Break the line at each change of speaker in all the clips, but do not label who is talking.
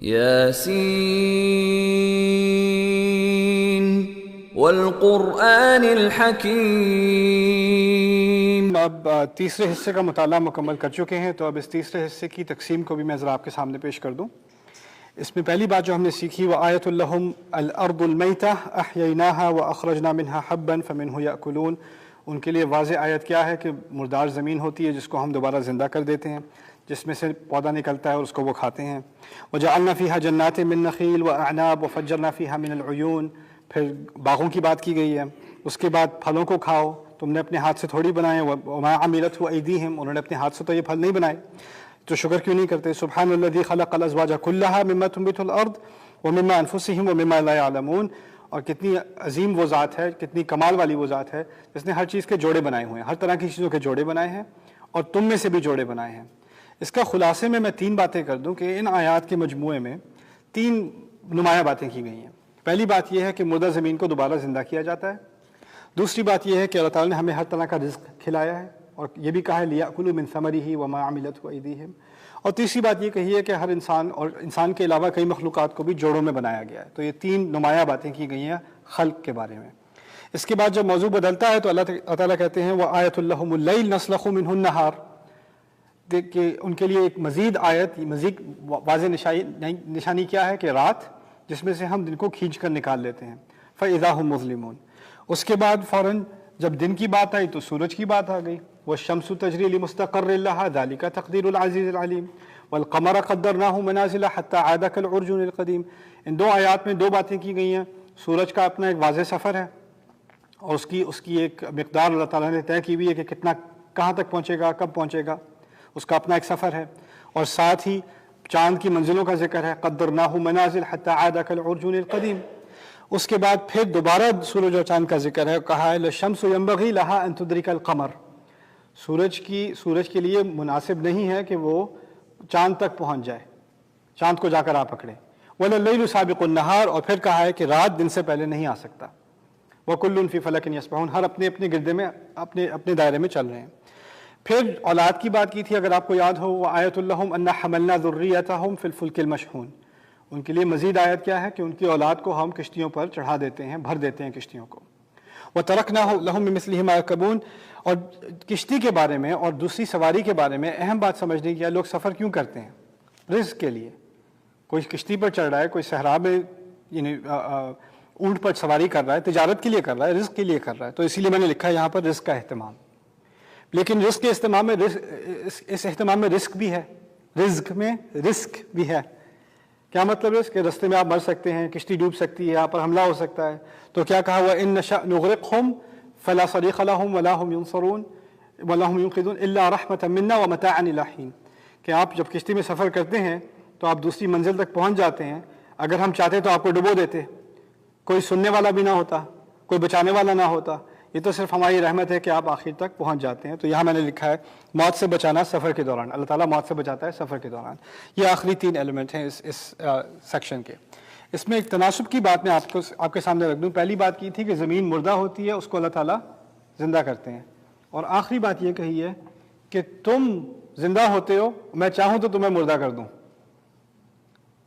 یاسین والقرآن الحکیم۔
اب تیسرے حصے کا مطالعہ مکمل کر چکے ہیں، تو اب اس تیسرے حصے کی تقسیم کو بھی میں ذرا آپ کے سامنے پیش کر دوں۔ اس میں پہلی بات جو ہم نے سیکھی وَآیَةٌ لَهُمْ الْأَرْضُ الْمَيْتَةُ أَحْيَيْنَاهَا وَأَخْرَجْنَا مِنْهَا حَبًّا فَمِنْهُ يَأْكُلُونَ۔ ان کے لیے واضح آیت کیا ہے کہ مردار زمین ہوتی ہے جس کو ہم دوبارہ زندہ کر دیتے ہیں، جس میں سے پودا نکلتا ہے اور اس کو وہ کھاتے ہیں۔ وَجَعَلْنَا فِيهَا جَنَّاتٍ مِّن نَخِيلٍ وَأَعْنَابٍ وَفَجَّرْنَا فِيهَا مِنَ الْعُيُونِ۔ پھر باغوں کی بات کی گئی ہے، اس کے بعد پھلوں کو کھاؤ، تم نے اپنے ہاتھ سے تھوڑی بنائے، وَمَا عَمِلَتْهُ أَيْدِيهِمْ، انہوں نے اپنے ہاتھ سے تو یہ پھل نہیں بنائے، تو شکر کیوں نہیں کرتے؟ سبحان الذی خلق الازواج کلها مما تنبت الارض ومما انفسهم ومما لا يعلمون۔ اور کتنی عظیم وہ ذات ہے، کتنی کمال والی وہ ذات ہے جس نے ہر چیز کے جوڑے بنائے ہوئے ہیں، ہر طرح کی چیزوں کے جوڑے بنائے ہیں اور تم میں سے بھی جوڑے بنائے ہیں۔ اس کا خلاصے میں تین باتیں کر دوں کہ ان آیات کے مجموعے میں تین نمایاں باتیں کی گئی ہیں۔ پہلی بات یہ ہے کہ مردہ زمین کو دوبارہ زندہ کیا جاتا ہے۔ دوسری بات یہ ہے کہ اللہ تعالیٰ نے ہمیں ہر طرح کا رزق کھلایا ہے، اور یہ بھی کہا ہے لِيَأْكُلُوا مِن ثَمَرِهِ وَمَا عَمِلَتْهُ أَيْدِيهِمْ۔ اور تیسری بات یہ کہی ہے کہ ہر انسان اور انسان کے علاوہ کئی مخلوقات کو بھی جوڑوں میں بنایا گیا ہے۔ تو یہ تین نمایاں باتیں کی گئی ہیں خلق کے بارے میں۔ اس کے بعد جب موضوع بدلتا ہے تو اللہ تعالیٰ کہتے ہیں وَآیَةٌ لَهُمُ اللَّيْلُ نَسْلَخُ مِنْهُ النَّهَارَ، کہ ان کے لیے ایک مزید آیت، مزید واضح نشانی کیا ہے کہ رات جس میں سے ہم دن کو کھینچ کر نکال لیتے ہیں۔ فَإِذَا هُمْ مُظْلِمُونَ۔ اس کے بعد فوراً جب دن کی بات آئی تو سورج کی بات آ گئی، وَالشَّمْسُ تَجْرِي لِمُسْتَقَرٍّ لَهَا ذَلِكَ تَقْدِيرُ الْعَزِيزِ الْعَلِيمِ وَالْقَمَرَ قَدَّرْنَاهُ مَنَازِلَ حَتَّى عَادَ كَالْعُرْجُونِ الْقَدِيمِ۔ ان دو آیات میں دو باتیں کی گئی ہیں، سورج کا اپنا ایک واضح سفر ہے اور اس کی ایک مقدار اللہ تعالیٰ نے طے کی ہوئی ہے کہ کتنا کہاں تک پہنچے گا، کب پہنچے گا، اس کا اپنا ایک سفر ہے، اور ساتھ ہی چاند کی منزلوں کا ذکر ہے قَدَّرْنَاهُ مَنَازِلَ حَتَّى عَادَ كَالْعُرْجُونِ الْقَدِيمِ۔ اس کے بعد پھر دوبارہ سورج اور چاند کا ذکر ہے، کہا ہے لَلشَّمْسُ يَنبَغِي لَهَا أَن تُدْرِكَ الْقَمَرَ۔ سورج کے لیے مناسب نہیں ہے کہ وہ چاند تک پہنچ جائے، چاند کو جا کر آ پکڑے۔ وَلَلَّيْلُ سَابِقُ النَّهَارِ، اور پھر کہا ہے کہ رات دن سے پہلے نہیں آ سکتا۔ وَكُلٌّ فِي فَلَكٍ يَسْبَحُونَ، ہر اپنے اپنے گردے میں اپنے دائرے میں چل رہے ہیں۔ پھر اولاد کی بات کی تھی، اگر آپ کو یاد ہو وَآیَةٌ لَهُمْ أَنَّا حَمَلْنَا ذُرِّيَّتَهُمْ فِي الْفُلْكِ الْمَشْحُونِ۔ ان کے لیے مزید آیت کیا ہے کہ ان کی اولاد کو ہم کشتیوں پر چڑھا دیتے ہیں، بھر دیتے ہیں کشتیوں کو۔ وَتَرَكْنَا لَهُمْ بِمِثْلِهِ مَا يَرْكَبُونَ۔ اور کشتی کے بارے میں اور دوسری سواری کے بارے میں اہم بات سمجھنے کی ہے، لوگ سفر کیوں کرتے ہیں؟ رزق کے لیے۔ کوئی کشتی پر چڑھ رہا ہے، کوئی صحرا میں یعنی اونٹ پر سواری کر رہا ہے، تجارت کے لیے کر رہا ہے، رزق کے لیے کر رہا ہے، تو اسی لیے میں نے لکھا ہے یہاں پر رزق کا اہتمام۔ لیکن رزق کے اہتمام میں اس اہتمام میں رزق بھی ہے، رزق میں رزق بھی ہے۔ کیا مطلب ہے؟ کہ رستے میں آپ مر سکتے ہیں، کشتی ڈوب سکتی ہے، آپ پر حملہ ہو سکتا ہے، تو کیا کہا ہوا إِن نَشَأْ نُغْرِقْهُمْ فَلَا صَرِيخَ لَهُمْ وَلَا هُمْ يُنصَرُونَ وَلَا هُمْ يُنقِذُونَ إِلَّا رَحْمَةً مِنَّا وَمَتَاعًا إِلَىٰ حِينٍ۔ کہ آپ جب کشتی میں سفر کرتے ہیں تو آپ دوسری منزل تک پہنچ جاتے ہیں، اگر ہم چاہتے تو آپ کو ڈبو دیتے، کوئی سننے والا بھی نہ ہوتا، کوئی بچانے والا نہ ہوتا، یہ تو صرف ہماری رحمت ہے کہ آپ آخر تک پہنچ جاتے ہیں۔ تو یہاں میں نے لکھا ہے موت سے بچانا سفر کے دوران، اللہ تعالیٰ موت سے بچاتا ہے سفر کے دوران۔ یہ آخری تین ایلیمنٹ ہیں اس سیکشن کے۔ اس میں ایک تناسب کی بات میں آپ کے سامنے رکھ دوں۔ پہلی بات کی تھی کہ زمین مردہ ہوتی ہے، اس کو اللہ تعالیٰ زندہ کرتے ہیں، اور آخری بات یہ کہی ہے کہ تم زندہ ہوتے ہو، میں چاہوں تو تمہیں مردہ کر دوں،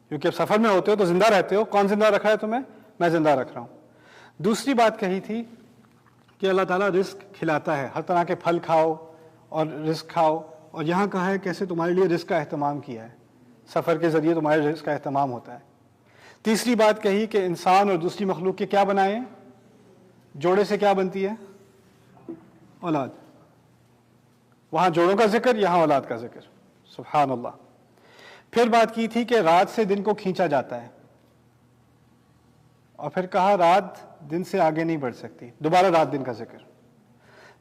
کیونکہ اب سفر میں ہوتے ہو تو زندہ رہتے ہو۔ کون زندہ رکھا ہے تمہیں؟ میں زندہ رکھ رہا ہوں۔ دوسری بات کہی تھی کہ اللہ تعالیٰ رزق کھلاتا ہے، ہر طرح کے پھل کھاؤ اور رزق کھاؤ، اور یہاں کہا ہے کیسے تمہارے لیے رزق کا اہتمام کیا ہے، سفر کے ذریعے تمہارے رزق کا اہتمام ہوتا ہے۔ تیسری بات کہی کہ انسان اور دوسری مخلوق کے کیا بنائے ہیں، جوڑے سے کیا بنتی ہے؟ اولاد۔ وہاں جوڑوں کا ذکر، یہاں اولاد کا ذکر، سبحان اللہ۔ پھر بات کی تھی کہ رات سے دن کو کھینچا جاتا ہے، اور پھر کہا رات دن سے آگے نہیں بڑھ سکتی، دوبارہ رات دن کا ذکر۔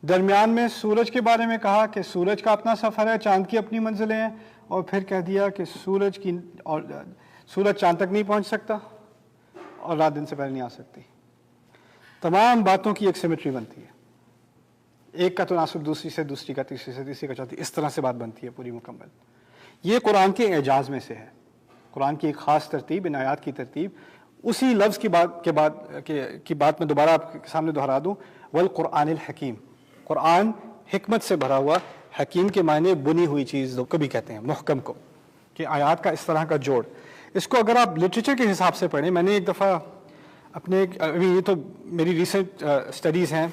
درمیان میں سورج کے بارے میں کہا کہ سورج کا اپنا سفر ہے، چاند کی اپنی منزلیں ہیں، اور پھر کہہ دیا کہ سورج چاند تک نہیں پہنچ سکتا اور رات دن سے پہلے نہیں آ سکتی۔ تمام باتوں کی ایک سیمیٹری بنتی ہے، ایک کا تناسب دوسری سے، دوسری کا تیسری سے، تیسری کا چوتھی، اس طرح سے بات بنتی ہے پوری مکمل۔ یہ قرآن کے اعجاز میں سے ہے، قرآن کی ایک خاص ترتیب، ان آیات کی ترتیب۔ اسی لفظ کی بات میں دوبارہ آپ کے سامنے دہرا دوں، والقرآن الحکیم، قرآن حکمت سے بھرا ہوا، حکیم کے معنی بنی ہوئی چیز کو بھی کہتے ہیں، محکم کو، کہ آیات کا اس طرح کا جوڑ۔ اس کو اگر آپ لٹریچر کے حساب سے پڑھیں، میں نے ایک دفعہ اپنے ابھی یہ تو میری ریسنٹ اسٹڈیز ہیں،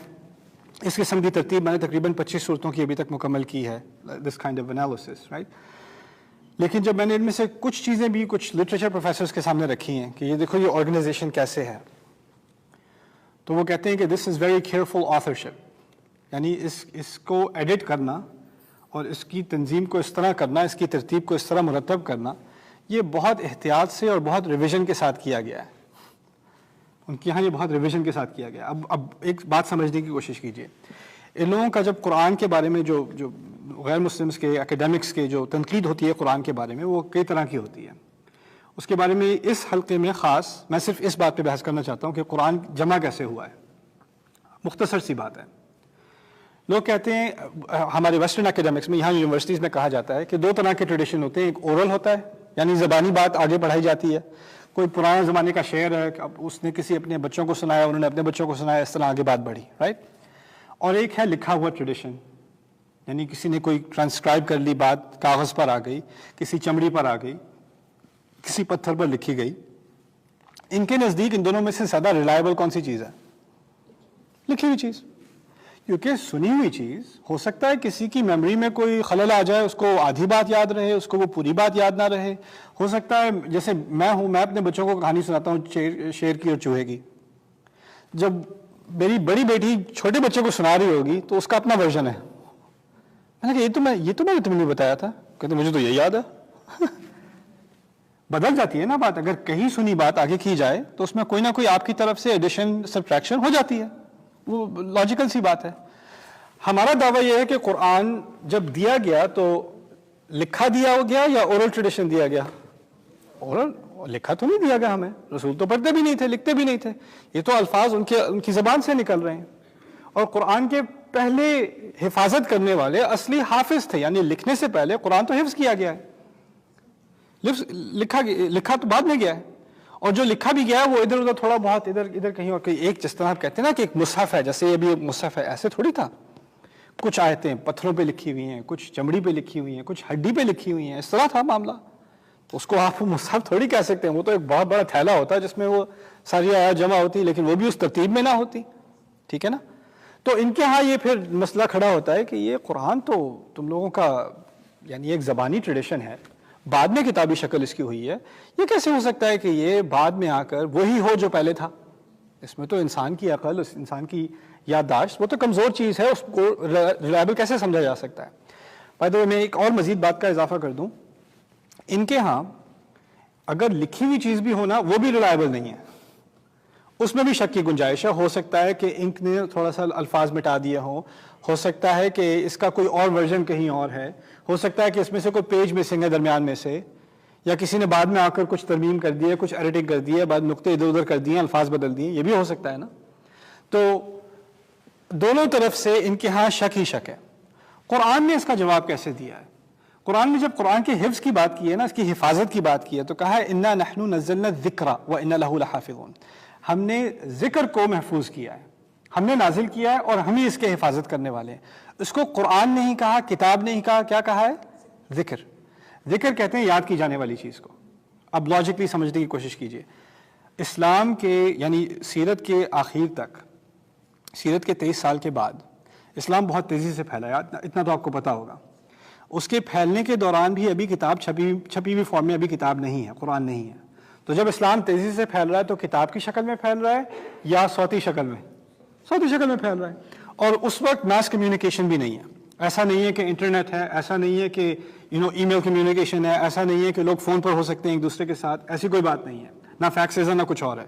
اس قسم کی ترتیب میں نے تقریباً 25 صورتوں کی ابھی تک مکمل کی ہے، this kind of analysis, right. لیکن جب میں نے ان میں سے کچھ چیزیں بھی کچھ لٹریچر پروفیسرز کے سامنے رکھی ہیں کہ یہ دیکھو یہ آرگنائزیشن کیسے ہے، تو وہ کہتے ہیں کہ دس از ویری کیئرفل آتھرشپ، یعنی اس کو ایڈٹ کرنا اور اس کی تنظیم کو اس طرح کرنا، اس کی ترتیب کو اس طرح مرتب کرنا، یہ بہت احتیاط سے اور بہت ریویژن کے ساتھ کیا گیا ہے. ان کے یہاں یہ بہت ریویژن کے ساتھ کیا گیا. اب ایک بات سمجھنے کی کوشش کیجئے، ان لوگوں کا جب قرآن کے بارے میں جو غیر مسلمس کے اکیڈمکس کے جو تنقید ہوتی ہے قرآن کے بارے میں، وہ کئی طرح کی ہوتی ہے. اس کے بارے میں اس حلقے میں خاص میں صرف اس بات پہ بحث کرنا چاہتا ہوں کہ قرآن جمع کیسے ہوا ہے. مختصر سی بات ہے. لوگ کہتے ہیں ہمارے ویسٹرن اکیڈمکس میں، یہاں یونیورسٹیز میں کہا جاتا ہے کہ دو طرح کے ٹریڈیشن ہوتے ہیں. ایک اورل ہوتا ہے، یعنی زبانی بات آگے پڑھائی جاتی ہے، کوئی پرانے زمانے کا شعر ہے، اس نے کسی اپنے بچوں کو سنایا، انہوں نے اپنے بچوں کو سنایا، اس طرح آگے بات بڑھی، رائٹ. اور ایک ہے لکھا ہوا ٹریڈیشن، یعنی کسی نے کوئی ٹرانسکرائب کر لی بات، کاغذ پر آ گئی، کسی چمڑی پر آ گئی، کسی پتھر پر لکھی گئی. ان کے نزدیک ان دونوں میں سے زیادہ ریلائبل کون سی چیز ہے؟ لکھی ہوئی چیز. کیونکہ سنی ہوئی چیز ہو سکتا ہے کسی کی میموری میں کوئی خلل آ جائے، اس کو آدھی بات یاد رہے، اس کو وہ پوری بات یاد نہ رہے. ہو سکتا ہے جیسے میں ہوں، میں اپنے بچوں کو کہانی سناتا ہوں شیر کی اور چوہے کی. جب میری بڑی بیٹی چھوٹے بچے کو سنا رہی ہوگی تو اس کا اپنا ورژن ہے. میں نے کہا یہ تو میں نے تمہیں نہیں بتایا تھا. کہتے مجھے تو یہ یاد ہے. بدل جاتی ہے نا بات. اگر کہیں سنی بات آگے کی جائے تو اس میں کوئی نہ کوئی آپ کی طرف سے ایڈیشن سبٹریکشن ہو جاتی ہے. وہ لاجیکل سی بات ہے. ہمارا دعویٰ یہ ہے کہ قرآن جب دیا گیا تو لکھا دیا گیا یا اورل ٹریڈیشن دیا گیا؟ اورل. لکھا تو نہیں دیا گیا ہمیں، رسول تو پڑھتے بھی نہیں تھے، لکھتے بھی نہیں تھے. یہ تو الفاظ ان کی زبان سے نکل رہے ہیں. اور قرآن کے پہلے حفاظت کرنے والے اصلی حافظ تھے، یعنی لکھنے سے پہلے قرآن تو حفظ کیا گیا ہے. لکھا تو بعد میں گیا ہے. اور جو لکھا بھی گیا ہے وہ ادھر ادھر تھوڑا بہت ادھر کہیں اور کہیں. ایک جس طرح آپ کہتے ہیں نا کہ ایک مصحف ہے، جیسے یہ بھی مصحف ہے، ایسے تھوڑی تھا. کچھ آیتیں پتھروں پہ لکھی ہوئی ہیں، کچھ چمڑی پہ لکھی ہوئی ہیں، کچھ ہڈی پہ لکھی ہوئی ہیں، اس طرح تھا معاملہ. تو اس کو آپ مصحف تھوڑی کہہ سکتے ہیں. وہ تو ایک بہت بڑا تھیلا ہوتا ہے جس میں وہ ساری آیات جمع ہوتی، لیکن وہ بھی اس ترتیب میں نہ ہوتی. ٹھیک ہے نا. تو ان کے ہاں یہ پھر مسئلہ کھڑا ہوتا ہے کہ یہ قرآن تو تم لوگوں کا یعنی ایک زبانی ٹریڈیشن ہے، بعد میں کتابی شکل اس کی ہوئی ہے. یہ کیسے ہو سکتا ہے کہ یہ بعد میں آ کر وہی ہو جو پہلے تھا؟ اس میں تو انسان کی عقل، انسان کی یادداشت، وہ تو کمزور چیز ہے، اس کو ریلائبل کیسے سمجھا جا سکتا ہے؟ بائی دا وے میں ایک اور مزید بات کا اضافہ کر دوں. ان کے ہاں اگر لکھی ہوئی چیز بھی ہونا وہ بھی ریلائبل نہیں ہے. اس میں بھی شک کی گنجائش ہے. ہو سکتا ہے کہ انک نے تھوڑا سا الفاظ مٹا دیے ہوں، ہو سکتا ہے کہ اس کا کوئی اور ورژن کہیں اور ہے، ہو سکتا ہے کہ اس میں سے کوئی پیج مسنگ ہے درمیان میں سے، یا کسی نے بعد میں آ کر کچھ ترمیم کر دی ہے، کچھ ایڈیٹنگ کر دی ہے، بعد نقطے ادھر ادھر کر دیے، الفاظ بدل دیے. یہ بھی ہو سکتا ہے نا. تو دونوں طرف سے ان کے ہاں شک ہی شک ہے. قرآن نے اس کا جواب کیسے دیا ہے؟ قرآن نے جب قرآن کے حفظ کی بات کی ہے نا، اس کی حفاظت کی بات کی ہے، تو کہا ہے انا نحن نزلنا الذکر وانا له لحافظون. ہم نے ذکر کو محفوظ کیا ہے، ہم نے نازل کیا ہے اور ہم ہی اس کے حفاظت کرنے والے ہیں. اس کو قرآن نہیں کہا، کتاب نہیں کہا، کیا کہا ہے؟ ذکر. ذکر کہتے ہیں یاد کی جانے والی چیز کو. اب لاجکلی سمجھنے کی کوشش کیجئے. اسلام کے یعنی سیرت کے آخر تک، سیرت کے 23 سال کے بعد اسلام بہت تیزی سے پھیلا ہے، اتنا تو آپ کو پتا ہوگا. اس کے پھیلنے کے دوران بھی ابھی کتاب چھپی ہوئی فارم میں ابھی کتاب نہیں ہے، قرآن نہیں ہے. تو جب اسلام تیزی سے پھیل رہا ہے تو کتاب کی شکل میں پھیل رہا ہے یا صوتی شکل میں؟ صوتی شکل میں پھیل رہا ہے. اور اس وقت میس کمیونیکیشن بھی نہیں ہے. ایسا نہیں ہے کہ انٹرنیٹ ہے، ایسا نہیں ہے کہ ای میل کمیونیکیشن ہے، ایسا نہیں ہے کہ لوگ فون پر ہو سکتے ہیں ایک دوسرے کے ساتھ. ایسی کوئی بات نہیں ہے. نہ فیکسز ہے نہ کچھ اور ہے.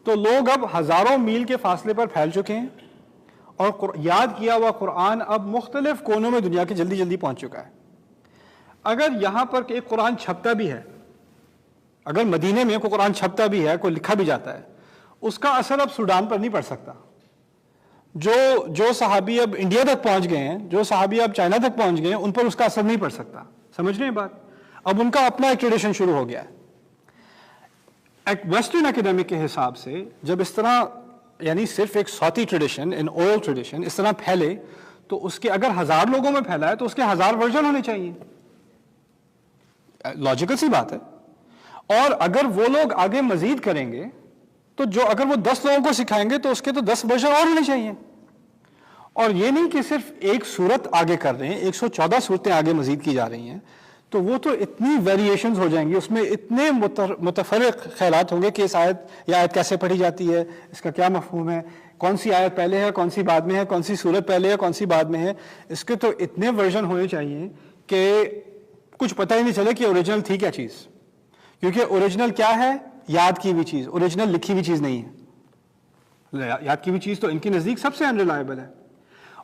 تو لوگ اب ہزاروں میل کے فاصلے پر پھیل چکے ہیں اور یاد کیا ہوا قرآن اب مختلف کونوں میں دنیا کے جلدی جلدی پہنچ چکا ہے. اگر یہاں پر ایک قرآن چھپتا بھی ہے، اگر مدینے میں کوئی قرآن چھپتا بھی ہے، کوئی لکھا بھی جاتا ہے، اس کا اثر اب سوڈان پر نہیں پڑ سکتا. جو صحابی اب انڈیا تک پہنچ گئے ہیں، جو صحابی اب چائنا تک پہنچ گئے ہیں، ان پر اس کا اثر نہیں پڑ سکتا. سمجھ رہے ہیں بات؟ اب ان کا اپنا ایک ٹریڈیشن شروع ہو گیا ہے. ایک ویسٹرن اکیڈمک کے حساب سے جب اس طرح یعنی صرف ایک صوتی ٹریڈیشن، ان اورل ٹریڈیشن اس طرح پھیلے تو اس کے اگر 1000 لوگوں میں پھیلا ہے تو اس کے 1000 ورژن ہونے چاہیے. لاجیکل سی بات ہے. اور اگر وہ لوگ آگے مزید کریں گے تو اگر وہ 10 لوگوں کو سکھائیں گے تو اس کے تو 10 ورژن اور ہونے چاہیے. اور یہ نہیں کہ صرف ایک صورت آگے کر رہے ہیں, 114 صورتیں آگے مزید کی جا رہی ہیں, تو وہ تو اتنی ویریشنز ہو جائیں گی, اس میں اتنے متفرق خیالات ہوں گے کہ اس آیت کیسے پڑھی جاتی ہے, اس کا کیا مفہوم ہے, کون سی آیت پہلے ہے, کون سی بعد میں ہے, کون سی صورت پہلے ہے, کون سی بعد میں ہے. اس کے تو اتنے ورژن ہونے چاہیے کہ کچھ پتہ ہی نہیں چلے کہ اوریجنل تھی کیا چیز, کیونکہ اوریجنل کیا ہے, یاد کی ہوئی چیز, اوریجنل لکھی ہوئی چیز نہیں ہے. یاد کی ہوئی چیز تو ان کے نزدیک سب سے انریلائبل ہے.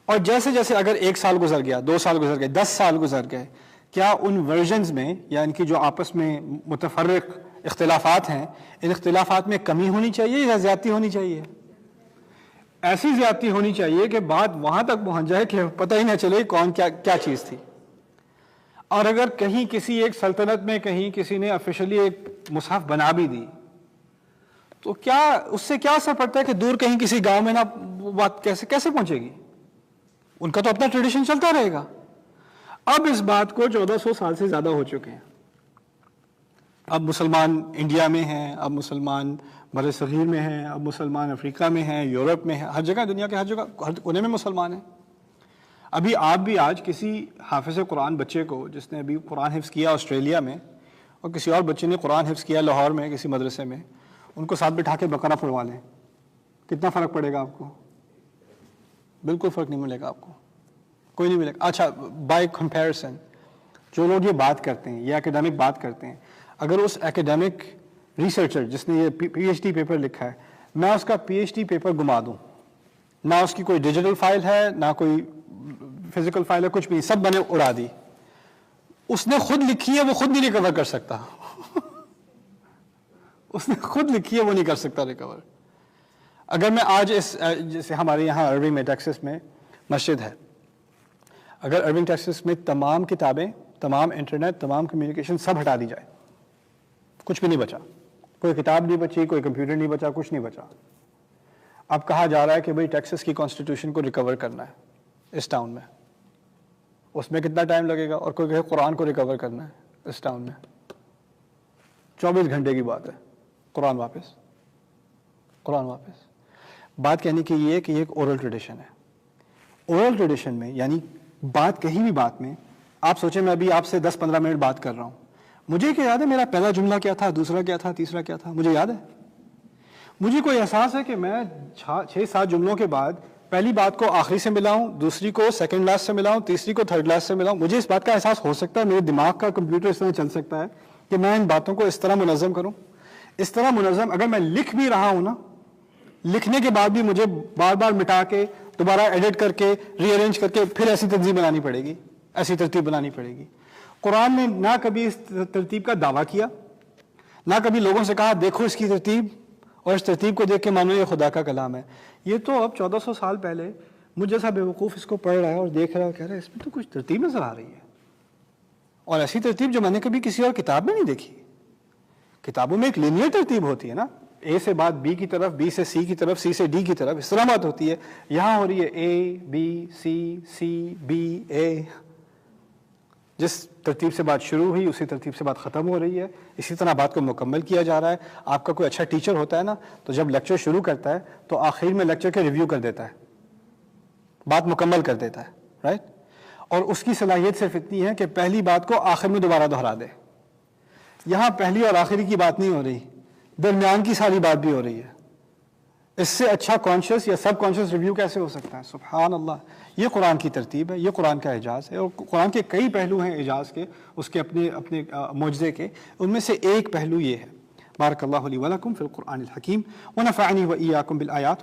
اور جیسے جیسے اگر 1 سال گزر گیا, 2 سال گزر گئے, 10 سال گزر گئے, کیا ان ورژنز میں یا ان کی جو آپس میں متفرق اختلافات ہیں, ان اختلافات میں کمی ہونی چاہیے یا زیادتی ہونی چاہیے؟ ایسی زیادتی ہونی چاہیے کہ بات وہاں تک پہنچ جائے کہ پتہ ہی نہ چلے کون کیا چیز تھی. اور اگر کہیں کسی ایک سلطنت میں کہیں کسی نے آفیشلی ایک مصحف بنا بھی دی تو کیا اس سے کیا اثر پڑتا ہے کہ دور کہیں کسی گاؤں میں نا وہ بات کیسے پہنچے گی؟ ان کا تو اپنا ٹریڈیشن چلتا رہے گا. اب اس بات کو 1400 سال سے زیادہ ہو چکے ہیں. اب مسلمان انڈیا میں ہیں, اب مسلمان بر صغیر میں ہیں, اب مسلمان افریقہ میں ہیں, یورپ میں ہیں, ہر جگہ دنیا کے ہر جگہ ہر کونے میں مسلمان ہیں. ابھی آپ بھی آج کسی حافظ قرآن بچے کو جس نے ابھی قرآن حفظ کیا آسٹریلیا میں, اور کسی اور بچے نے قرآن حفظ کیا لاہور میں کسی مدرسے میں, ان کو ساتھ بٹھا کے بقرہ پڑھوا لیں, کتنا فرق پڑے گا آپ کو؟ بالکل فرق نہیں ملے گا آپ کو, کوئی نہیں ملے گا. اچھا, بائی کمپیریسن جو لوگ یہ بات کرتے ہیں, یہ ایکیڈیمک بات کرتے ہیں, اگر اس ایکیڈیمک ریسرچر جس نے یہ پی ایچ ڈی پیپر لکھا ہے, میں اس کا پی ایچ ڈی پیپر گما دوں, نہ اس کی کوئی ڈیجیٹل فائل ہے, نہ کوئی فزیکل فائل ہے, کچھ بھی نہیں, سب میں نے اڑا دی, اس نے خود لکھی ہے وہ خود نہیں ریکور کر سکتا. اس نے خود لکھی ہے وہ نہیں کر سکتا ریکور. اگر میں آج جیسے ہمارے یہاں ارونگ میں ٹیکسس میں مسجد ہے, اگر ارونگ ٹیکسس میں تمام کتابیں, تمام انٹرنیٹ, تمام کمیونیکیشن سب ہٹا دی جائے, کچھ بھی نہیں بچا, کوئی کتاب نہیں بچی, کوئی کمپیوٹر نہیں بچا, کچھ نہیں بچا. اب کہا جا رہا ہے کہ بھئی ٹیکسس کی کانسٹیٹیوشن کو ریکور کرنا ہے اس ٹاؤن میں. اس میں کتنا ٹائم لگے گا؟ اور کوئی کہے قرآن کو ریکور کرنا ہے اس ٹاؤن میں, 24 گھنٹے کی بات ہے, قرآن واپس. بات کہنے کی یہ ہے کہ یہ ایک اورل ٹریڈیشن ہے. اورل ٹریڈیشن میں یعنی بات کہیں بھی بات میں, آپ سوچیں میں ابھی آپ سے 10-15 منٹ بات کر رہا ہوں, مجھے کیا یاد ہے میرا پہلا جملہ کیا تھا, دوسرا کیا تھا, تیسرا کیا تھا, مجھے یاد ہے. مجھے کوئی احساس ہے کہ میں 6-7 جملوں کے بعد پہلی بات کو آخری سے ملاؤں, دوسری کو سیکنڈ لاسٹ سے ملاؤں, تیسری کو تھرڈ لاسٹ سے ملاؤں. مجھے اس بات کا احساس ہو سکتا ہے, میرے دماغ کا کمپیوٹر اس طرح چل سکتا ہے کہ میں ان باتوں کو اس طرح منظم کروں. اس طرح منظم اگر میں لکھ بھی رہا ہوں نا, لکھنے کے بعد بھی مجھے بار بار مٹا کے دوبارہ ایڈٹ کر کے ری ارینج کر کے پھر ایسی تنظیم بنانی پڑے گی, ایسی ترتیب بنانی پڑے گی. قرآن نے نہ کبھی اس ترتیب کا دعویٰ کیا, نہ کبھی لوگوں سے کہا دیکھو اس کی ترتیب, اور اس ترتیب کو دیکھ کے مانو یہ خدا کا کلام ہے. یہ تو اب 1400 سال پہلے مجھ جیسا بے وقوف اس کو پڑھ رہا ہے اور دیکھ رہا ہے, کہہ رہا ہے اس میں تو کچھ ترتیب نظر آ رہی ہے, اور ایسی ترتیب جو میں نے کبھی کسی اور کتاب میں نہیں دیکھی. کتابوں میں ایک لینئر ترتیب ہوتی ہے نا, اے سے بعد بی کی طرف, بی سے سی کی طرف, سی سے ڈی کی طرف, اس طرح بات ہوتی ہے. یہاں ہو رہی ہے اے بی سی, سی بی اے, جس ترتیب سے بات شروع ہوئی اسی ترتیب سے بات ختم ہو رہی ہے. اسی طرح بات کو مکمل کیا جا رہا ہے. آپ کا کوئی اچھا ٹیچر ہوتا ہے نا, تو جب لیکچر شروع کرتا ہے تو آخر میں لیکچر کے ریویو کر دیتا ہے, بات مکمل کر دیتا ہے, رائٹ. اور اس کی صلاحیت صرف اتنی ہے کہ پہلی بات کو آخر میں دوبارہ دہرا دے. یہاں پہلی اور آخری کی بات نہیں ہو رہی, درمیان کی ساری بات بھی ہو رہی ہے. اس سے اچھا کانشیس یا سب کانشیس ریویو کیسے ہو سکتا ہے؟ سبحان اللہ. یہ قرآن کی ترتیب ہے, یہ قرآن کا اعجاز ہے. اور قرآن کے کئی پہلو ہیں اعجاز کے, اس کے اپنے معجزے کے. ان میں سے ایک پہلو یہ ہے. بارک اللہ لی ولکم فی القرآن الحکیم ونفعنی وإیاکم بالآیات